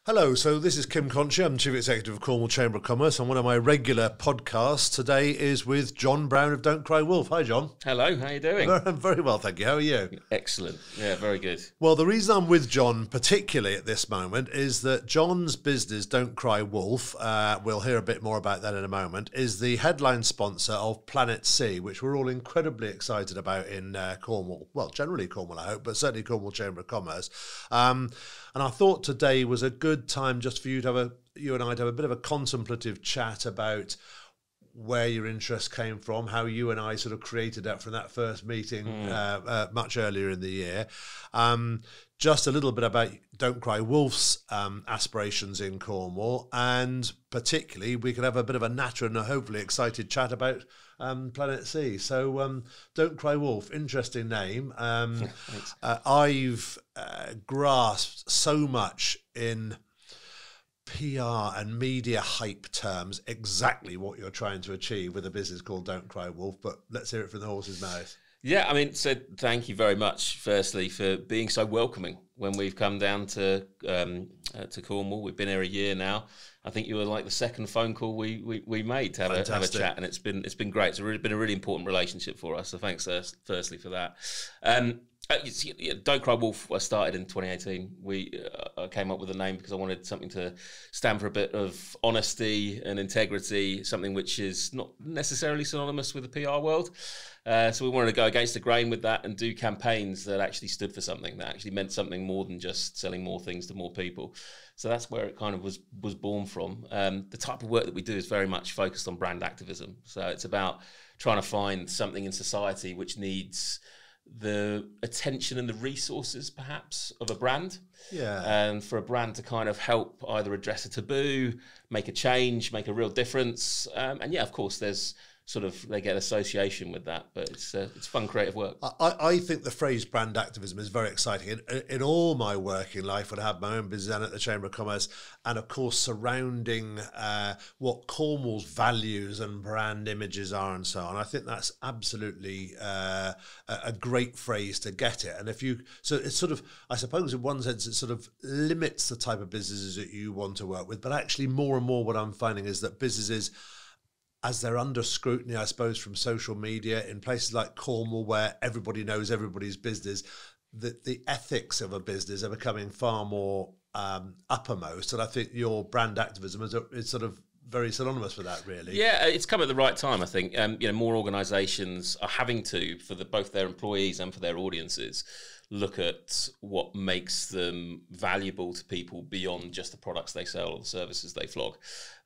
Hello, so this is Kim Conchi. I'm Chief Executive of Cornwall Chamber of Commerce, and one of my regular podcasts today is with John Brown of Don't Cry Wolf. Hi, John. Hello, how are you doing? I'm very well, thank you. How are you? Excellent. Yeah, very good. Well, the reason I'm with John, particularly at this moment, is that John's business, Don't Cry Wolf, we'll hear a bit more about that in a moment, is the headline sponsor of Planet C, which we're all incredibly excited about in Cornwall. Well, generally Cornwall, I hope, but certainly Cornwall Chamber of Commerce. And I thought today was a good time just for you and I to have a bit of a contemplative chat about where your interest came from, how you and I sort of created that from that first meeting much earlier in the year. Just a little bit about Don't Cry Wolf's aspirations in Cornwall, and particularly we could have a bit of a natter and a hopefully excited chat about Planet C. So Don't Cry Wolf, interesting name. I've grasped so much in PR and media hype terms exactly what you're trying to achieve with a business called Don't Cry Wolf, but let's hear it from the horse's mouth. Yeah, I mean, so thank you very much, firstly, for being so welcoming when we've come down to Cornwall. We've been here a year now. I think you were like the second phone call we made to have a chat, and it's been great. It's been a really important relationship for us. So thanks, firstly, for that. Don't Cry Wolf, I started in 2018. I came up with a name because I wanted something to stand for a bit of honesty and integrity, something which is not necessarily synonymous with the PR world. So we wanted to go against the grain with that and do campaigns that actually stood for something, that actually meant something more than just selling more things to more people. So that's where it kind of was born from. The type of work that we do is very much focused on brand activism. So it's about trying to find something in society which needs the attention and the resources perhaps of a brand, and for a brand to kind of help either address a taboo, make a change, make a real difference, and yeah, of course there's sort of, they get association with that, but it's fun creative work. I think the phrase brand activism is very exciting. In all my working life, when I had my own business and at the Chamber of Commerce, and of course surrounding what Cornwall's values and brand images are and so on, I think that's absolutely a great phrase to get it. And so it's sort of, I suppose in one sense, it sort of limits the type of businesses that you want to work with, but actually more and more what I'm finding is that businesses, as they're under scrutiny, I suppose, from social media, in places like Cornwall where everybody knows everybody's business, the ethics of a business are becoming far more uppermost. And I think your brand activism is sort of very synonymous with that, really. Yeah, it's come at the right time, I think. More organisations are having to, for both their employees and for their audiences, look at what makes them valuable to people beyond just the products they sell or the services they flog.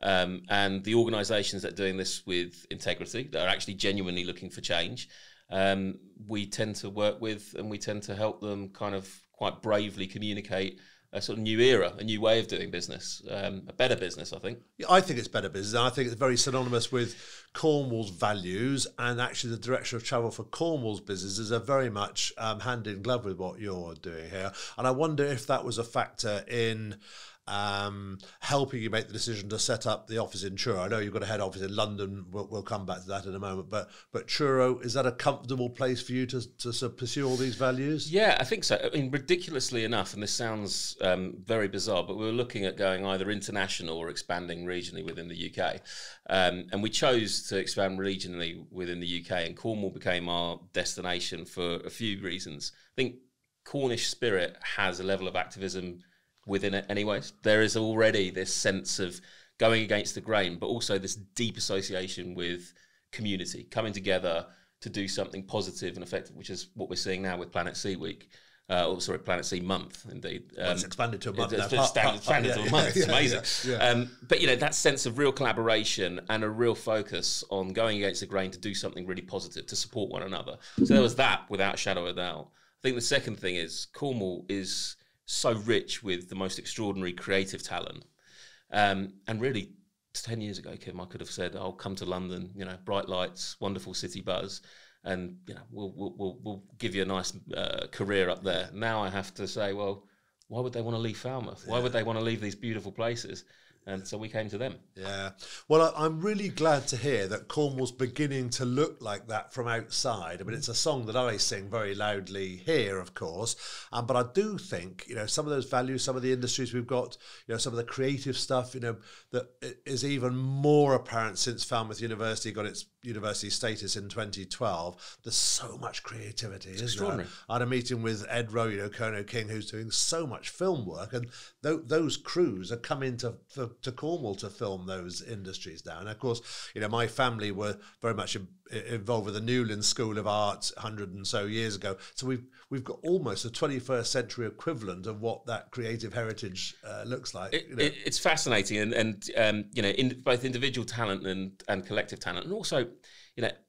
And the organisations that are doing this with integrity, that are actually genuinely looking for change, we tend to work with, and we tend to help them kind of quite bravely communicate a sort of new era, a new way of doing business, a better business, I think. Yeah, I think it's better business, and I think it's very synonymous with Cornwall's values, and actually the direction of travel for Cornwall's businesses are very much hand in glove with what you're doing here. And I wonder if that was a factor in helping you make the decision to set up the office in Truro. I know you've got a head office in London. We'll come back to that in a moment. But Truro, is that a comfortable place for you to sort of pursue all these values? Yeah, I think so. I mean, ridiculously enough, and this sounds very bizarre, but we were looking at going either international or expanding regionally within the UK. And we chose to expand regionally within the UK, and Cornwall became our destination for a few reasons. I think Cornish spirit has a level of activism within it anyways. There is already this sense of going against the grain, but also this deep association with community, coming together to do something positive and effective, which is what we're seeing now with Planet C Week. Planet C Month, indeed. It's expanded to a month. It's expanded to a month. It's amazing. Yeah. But, that sense of real collaboration and a real focus on going against the grain to do something really positive, to support one another. So there was that, without a shadow of a doubt. I think the second thing is Cornwall is so rich with the most extraordinary creative talent. And really, 10 years ago, Kim, I could have said, "I'll come to London, bright lights, wonderful city buzz, and we'll give you a nice career up there." Now I have to say, well, why would they want to leave Falmouth? Why would they want to leave these beautiful places? And so we came to them. Yeah. Well, I'm really glad to hear that Cornwall's beginning to look like that from outside. I mean, it's a song that I sing very loudly here, of course. But I do think, some of those values, some of the industries we've got, some of the creative stuff, that is even more apparent since Falmouth University got its university status in 2012. There's so much creativity, isn't there? I had a meeting with Ed Rowe, Kerno King, who's doing so much film work, and those crews are coming to Cornwall to film those industries now. And of course, my family were very much involved with the Newlands School of Art 100 and so years ago. So we've got almost a 21st century equivalent of what that creative heritage looks like. It's fascinating, and in both individual talent and collective talent, and also,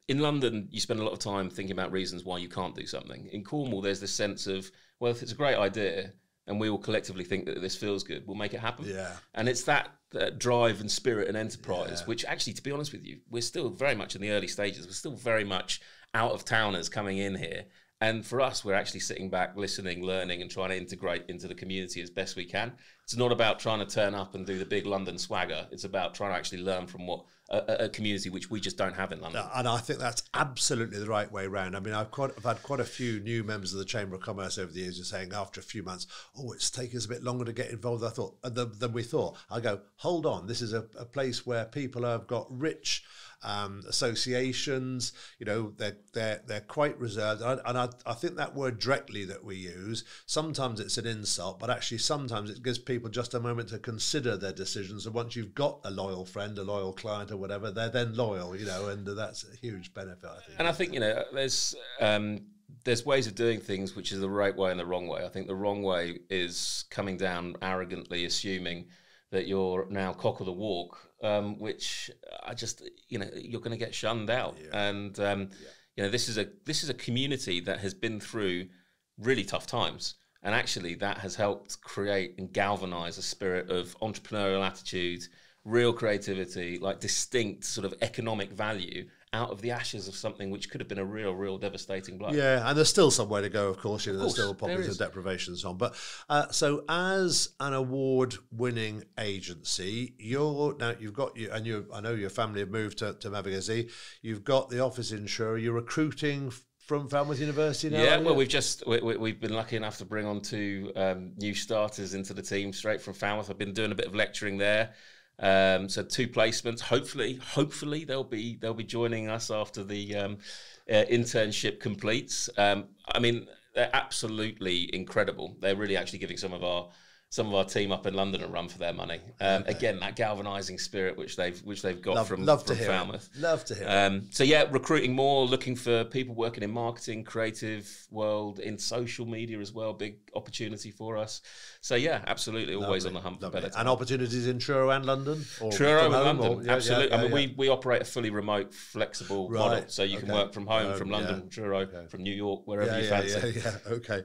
in London, you spend a lot of time thinking about reasons why you can't do something. In Cornwall, there's this sense of, well, if it's a great idea and we all collectively think that this feels good, we'll make it happen. Yeah. And it's that drive and spirit and enterprise, which actually, to be honest with you, we're still very much in the early stages. We're still very much out of towners coming in here. And for us, we're actually sitting back, listening, learning, and trying to integrate into the community as best we can. It's not about trying to turn up and do the big London swagger. It's about trying to actually learn from what a community which we just don't have in London. And I think that's absolutely the right way round. I mean, I've had quite a few new members of the Chamber of Commerce over the years who are saying after a few months, it's taken us a bit longer to get involved than we thought. I go, hold on, this is a place where people have got rich associations, they're quite reserved, and I think that word directly that we use, sometimes it's an insult, but actually sometimes it gives people just a moment to consider their decisions, and once you've got a loyal friend, a loyal client or whatever, they're then loyal, and that's a huge benefit, I think. And I think, there's ways of doing things which is the right way and the wrong way. I think the wrong way is coming down arrogantly, assuming that you're now cock of the walk, which I just, you're going to get shunned out. Yeah. And, this is a community that has been through really tough times. And actually that has helped create and galvanize a spirit of entrepreneurial attitude, real creativity, like distinct sort of economic value out of the ashes of something which could have been a real devastating blow. Yeah, and there's still some way to go, of course. There's still pockets of deprivation and so on. But so as an award-winning agency, I know your family have moved to Mabagazee. You've got the office insurer. You're recruiting from Falmouth University now? Yeah, well, we've been lucky enough to bring on two new starters into the team straight from Falmouth. I've been doing a bit of lecturing there. So two placements. Hopefully they'll be joining us after the internship completes. I mean, they're absolutely incredible. They're really actually giving some of our team up in London a run for their money. Again, that galvanising spirit which they've got from Falmouth. Love to hear it. So yeah, recruiting more, looking for people working in marketing, creative world, in social media as well. Big opportunity for us. So yeah, absolutely, always on the hunt for better. And opportunities in Truro and London? Truro and London, absolutely. I mean, we operate a fully remote, flexible model, so you can work from home, from London, Truro, from New York, wherever you fancy. Okay.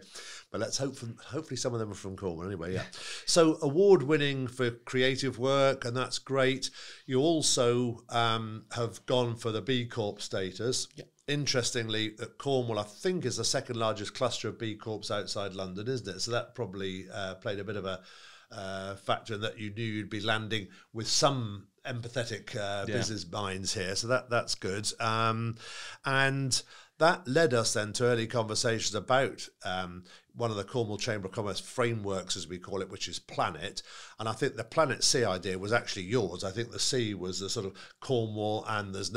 But let's hopefully some of them are from Cornwall anyway, yeah. So award-winning for creative work, and that's great. You also have gone for the B Corp status. Yeah. Interestingly, Cornwall, I think, is the second largest cluster of B Corps outside London, isn't it? So that probably played a bit of a factor in that you knew you'd be landing with some empathetic business minds here. So that's good. And that led us then to early conversations about one of the Cornwall Chamber of Commerce frameworks, as we call it, which is Planet. And I think the Planet C idea was actually yours. I think the C was the sort of Cornwall, and there's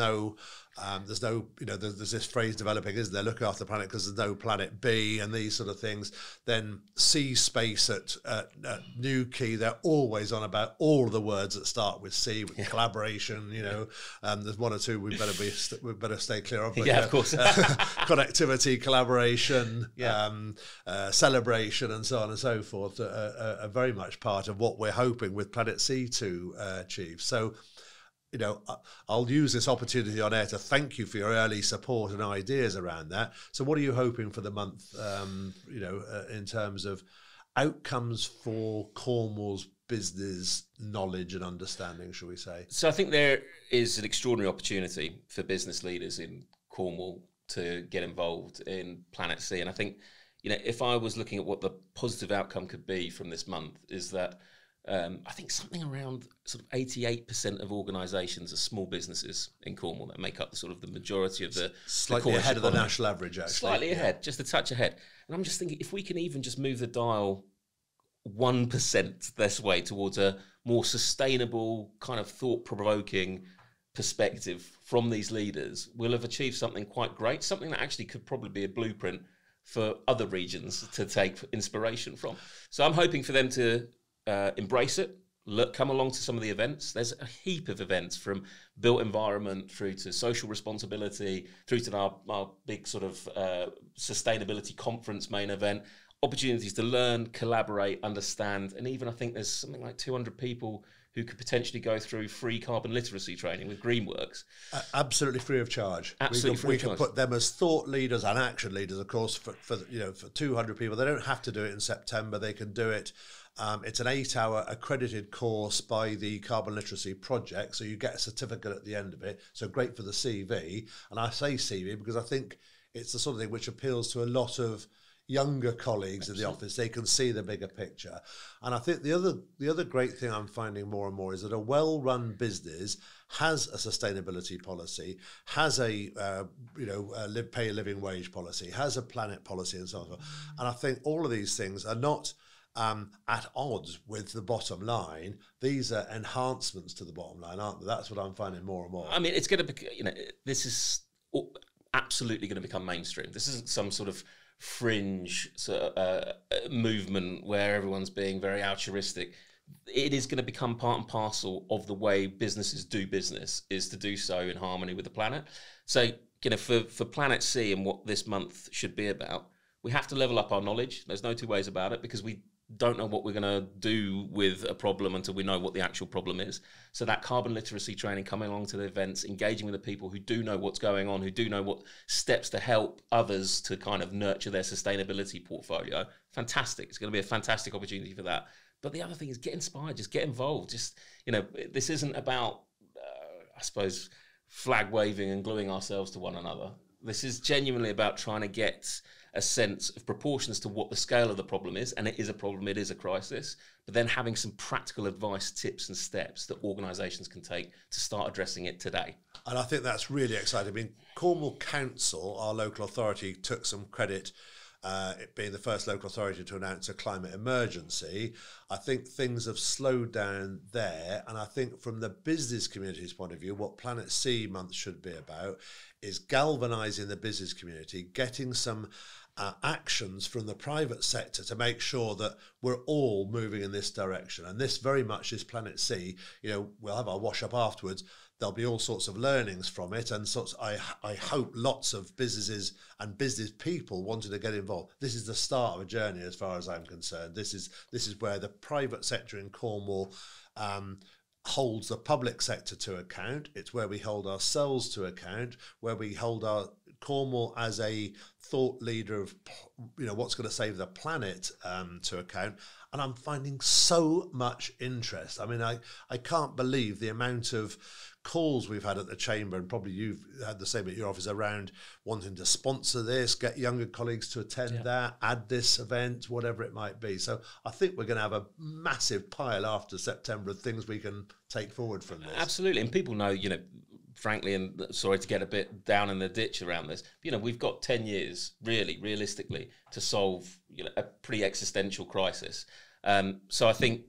this phrase developing, isn't there? Look after the planet because there's no planet B, and these sort of things. Then C space at New Quay, they're always on about all of the words that start with C, with collaboration. There's one or two we better stay clear of. But, of course. Connectivity, collaboration, celebration, and so on and so forth are very much part of what we're hoping with Planet C to achieve. So, I'll use this opportunity on air to thank you for your early support and ideas around that. So what are you hoping for the month, in terms of outcomes for Cornwall's business knowledge and understanding, shall we say? So I think there is an extraordinary opportunity for business leaders in Cornwall to get involved in Planet C. And I think, if I was looking at what the positive outcome could be from this month, is that I think something around sort of 88% of organisations are small businesses in Cornwall that make up the majority of the slightly ahead of the national average, actually. Slightly ahead, just a touch ahead. And I'm just thinking, if we can even just move the dial 1% this way towards a more sustainable, kind of thought-provoking perspective from these leaders, we'll have achieved something quite great, something that actually could probably be a blueprint for other regions to take inspiration from. So I'm hoping for them to embrace it, come along to some of the events. There's a heap of events, from built environment through to social responsibility, through to our big sort of sustainability conference main event. Opportunities to learn, collaborate, understand, and even I think there's something like 200 people who could potentially go through free carbon literacy training with Greenworks. Absolutely free of charge. Absolutely we can put them as thought leaders and action leaders, of course, for 200 people. They don't have to do it in September. They can do it. It's an 8-hour accredited course by the Carbon Literacy Project, so you get a certificate at the end of it. So great for the CV. And I say CV because I think it's the sort of thing which appeals to a lot of younger colleagues in the office. They can see the bigger picture. And I think the other great thing I'm finding more and more is that a well-run business has a sustainability policy, has a pay a living wage policy, has a planet policy, and so on. And I think all of these things are not at odds with the bottom line. These are enhancements to the bottom line, aren't they? That's what I'm finding more and more. I mean, it's going to be, this is absolutely going to become mainstream. This isn't some sort of fringe movement where everyone's being very altruistic. It is going to become part and parcel of the way businesses do business, is to do so in harmony with the planet. So, for Planet C and what this month should be about, we have to level up our knowledge. There's no two ways about it, because we don't know what we're going to do with a problem until we know what the actual problem is. So that carbon literacy training, coming along to the events, engaging with the people who do know what's going on, who do know what steps to help others to kind of nurture their sustainability portfolio. Fantastic. It's going to be a fantastic opportunity for that. But the other thing is, get inspired, just get involved. Just, this isn't about, I suppose, flag waving and gluing ourselves to one another. This is genuinely about trying to get a sense of proportion as to what the scale of the problem is, and it is a problem, it is a crisis, but then having some practical advice, tips and steps that organisations can take to start addressing it today. And I think that's really exciting. I mean, Cornwall Council, our local authority, took some credit, it being the first local authority to announce a climate emergency. I think things have slowed down there, and I think from the business community's point of view, what Planet C month should be about is galvanising the business community, getting some actions from the private sector to make sure that we're all moving in this direction. And this very much is Planet C. We'll have our wash up afterwards. There'll be all sorts of learnings from it, and I hope lots of businesses and business people wanting to get involved. This is the start of a journey, as far as I'm concerned. This is where the private sector in Cornwall holds the public sector to account. It's where we hold ourselves to account, where we hold our Cornwall as a thought leader of what's going to save the planet to account. And I'm finding so much interest. I mean, I can't believe the amount of calls we've had at the Chamber, and probably you've had the same at your office, around wanting to sponsor this, get younger colleagues to attend that, add this event, whatever it might be. So I think we're going to have a massive pile after September of things we can take forward from this. Absolutely. And people know, frankly, and sorry to get a bit down in the ditch around this, we've got 10 years, really, realistically, to solve a pretty existential crisis. So I think,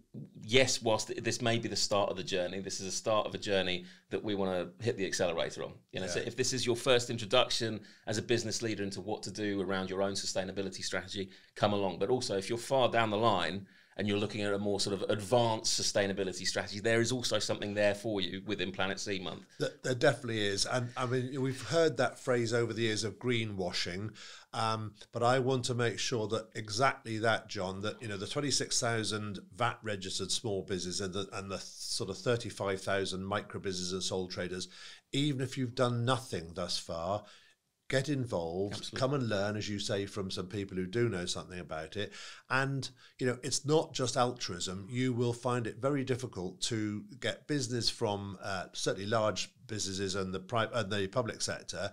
yes, whilst this may be the start of the journey, this is a start of a journey that we want to hit the accelerator on. So if this is your first introduction as a business leader into what to do around your own sustainability strategy, come along. But also, if you're far down the line and you're looking at a more sort of advanced sustainability strategy, there is also something there for you within Planet C month. There definitely is. And I mean, we've heard that phrase over the years of greenwashing, but I want to make sure that exactly that, John, that, the 26,000 VAT registered small businesses and the sort of 35,000 micro businesses and sole traders, even if you've done nothing thus far, get involved, Absolutely. Come and learn, as you say, from some people who do know something about it. And, it's not just altruism. You will find it very difficult to get business from certainly large businesses and the public sector,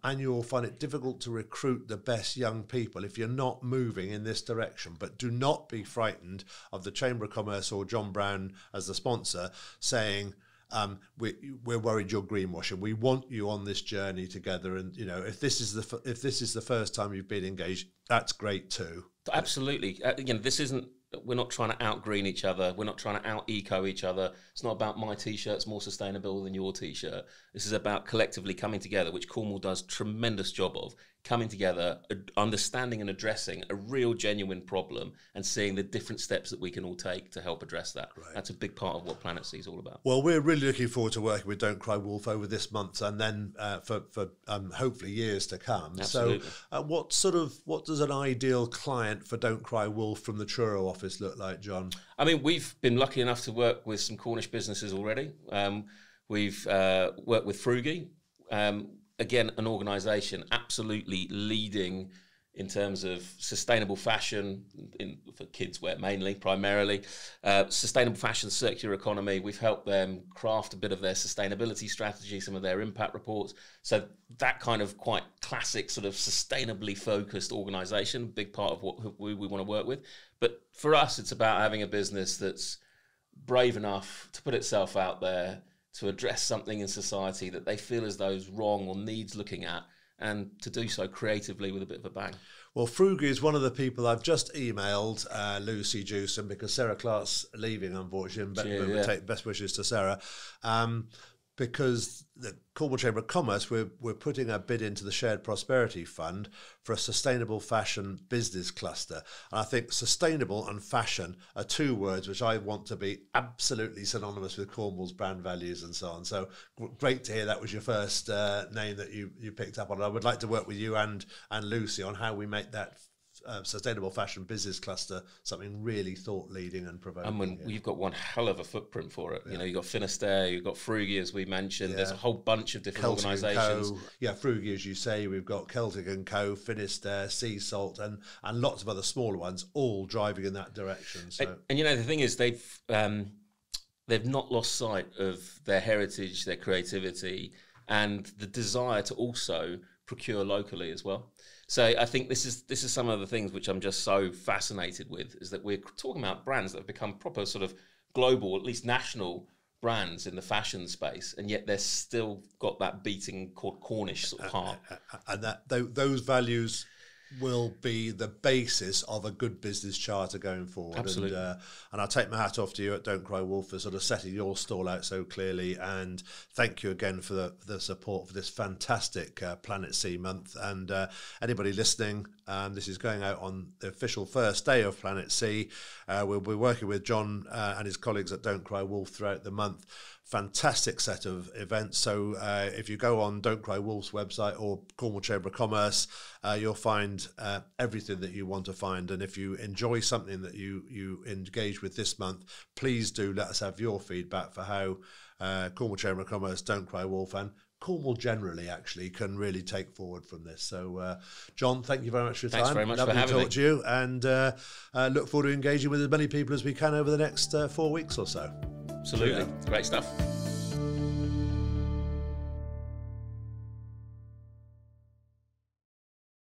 and you'll find it difficult to recruit the best young people if you're not moving in this direction. But do not be frightened of the Chamber of Commerce or John Brown as the sponsor saying, we're worried you're greenwashing. We want you on this journey together, and if this is the first time you've been engaged, that's great too. Absolutely. This isn't. We're not trying to out-green each other. We're not trying to out-eco each other. It's not about my T-shirt's more sustainable than your T-shirt. This is about collectively coming together, which Cornwall does a tremendous job of, coming together, understanding and addressing a real genuine problem and seeing the different steps that we can all take to help address that. Right. That's a big part of what Planet C is all about. Well, we're really looking forward to working with Don't Cry Wolf over this month and then for hopefully years to come. Absolutely. So what does an ideal client for Don't Cry Wolf from the Truro office look like, John? I mean, we've been lucky enough to work with some Cornish businesses already. We've worked with Frugi. Again, an organisation absolutely leading in terms of sustainable fashion for kids wear primarily. Sustainable fashion, circular economy. We've helped them craft a bit of their sustainability strategy, some of their impact reports. So that kind of quite classic sort of sustainably focused organisation, big part of what we want to work with. But for us, it's about having a business that's brave enough to put itself out there, to address something in society that they feel as though is wrong or needs looking at, and to do so creatively with a bit of a bang. Well, Frugi is one of the people I've just emailed, Lucy Jewson, because Sarah Clark's leaving, unfortunately. But take best wishes to Sarah. Because the Cornwall Chamber of Commerce, we're putting a bid into the Shared Prosperity Fund for a sustainable fashion business cluster. And I think sustainable and fashion are two words which I want to be absolutely synonymous with Cornwall's brand values and so on. So great to hear that was your first name that you picked up on. I would like to work with you and Lucy on how we make that sustainable fashion business cluster something really thought leading and provoking. And you've got one hell of a footprint for it. You've got Finisterre, you've got Frugi, as we mentioned. There's a whole bunch of different organisations. Frugi, as you say, we've got Celtic & Co, Finisterre, Sea Salt, and lots of other smaller ones, all driving in that direction. So. And the thing is, they've not lost sight of their heritage, their creativity, and the desire to also procure locally as well. So I think this is some of the things which I'm just so fascinated with, is that we're talking about brands that have become proper sort of global, at least national brands in the fashion space, and yet they're still got that beating Cornish sort of heart. And those values will be the basis of a good business charter going forward. Absolutely. And I'll take my hat off to you at Don't Cry Wolf for sort of setting your stall out so clearly. And thank you again for the support for this fantastic Planet C month. And anybody listening, this is going out on the official first day of Planet C. We'll be working with John and his colleagues at Don't Cry Wolf throughout the month. Fantastic set of events. So if you go on Don't Cry Wolf's website or Cornwall Chamber of Commerce, you'll find everything that you want to find. And if you enjoy something that you engage with this month, please do let us have your feedback for how Cornwall Chamber of Commerce, Don't Cry Wolf, and Cornwall generally actually can really take forward from this. So, John, thank you very much for your time. Thanks very much Lovely for having me. to talk to you, and look forward to engaging with as many people as we can over the next 4 weeks or so. Absolutely. Great stuff.